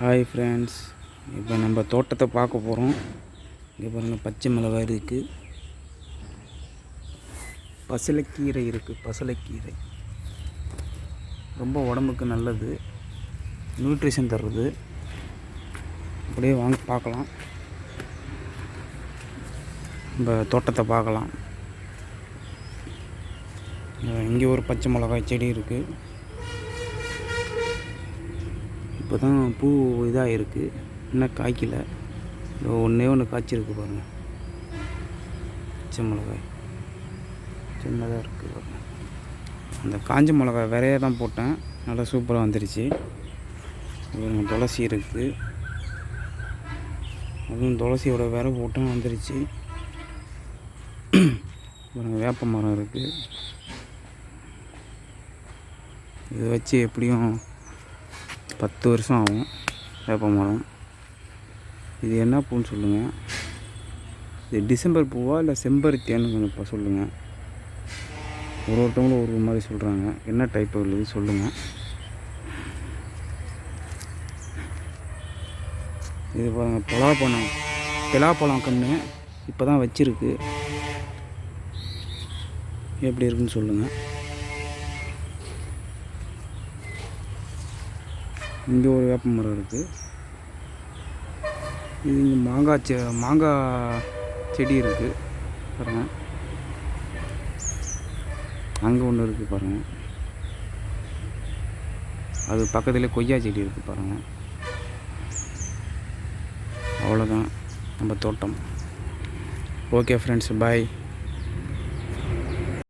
Hi friends, இப்போ நம்ம தோட்டத்தை பார்க்க போகிறோம். இங்கே பாருங்கள், பச்சை மிளகாய் இருக்குது, பசலைக்கீரை இருக்குது. பசலைக்கீரை ரொம்ப உடம்புக்கு நல்லது, நியூட்ரிஷன் தருது. அப்படியே வாங்க பார்க்கலாம், நம்ம தோட்டத்தை பார்க்கலாம். இங்கே ஒரு பச்சை மிளகாய் செடி இருக்குது. இப்போ தான் பூ இதாக இருக்குது, இன்னும் காய்க்கலை. ஒன்று காய்ச்சிருக்கு பாருங்கள். பச்சை மிளகாய் சின்னதாக இருக்குது பாருங்கள். அந்த காஞ்ச மிளகாய் விரைய தான் போட்டேன், நல்லா சூப்பராக வந்துடுச்சு. துளசி இருக்குது, அதுவும் துளசியோட விரை போட்டேன், வந்துடுச்சு. பாருங்கள், வேப்ப மரம் இருக்குது. இதை வச்சு எப்படியும் 10 வருஷம் ஆகும் வேப்ப மரம். இது என்ன பூன்னு சொல்லுங்கள். இது டிசம்பர் பூவா இல்லை செம்பருத்தியான்னு கொஞ்சம் இப்போ சொல்லுங்கள். ஒருத்தவங்களும் ஒரு மாதிரி சொல்கிறாங்க, என்ன டைப் உள்ளது சொல்லுங்கள். இது பாருங்கள், பலாப்பழம் கன்று இப்போ தான் வச்சிருக்கு. எப்படி இருக்குன்னு சொல்லுங்கள். இங்கே ஒரு வேப்ப மரம் இருக்குது. இது இங்கே மாங்காய் செடி இருக்குது பாருங்கள். அங்கே ஒன்று இருக்குது பாருங்கள். அது பக்கத்தில் கொய்யா செடி இருக்குது பாருங்கள். அவ்வளோதான் நம்ம தோட்டம். ஓகே ஃப்ரெண்ட்ஸ், பாய்.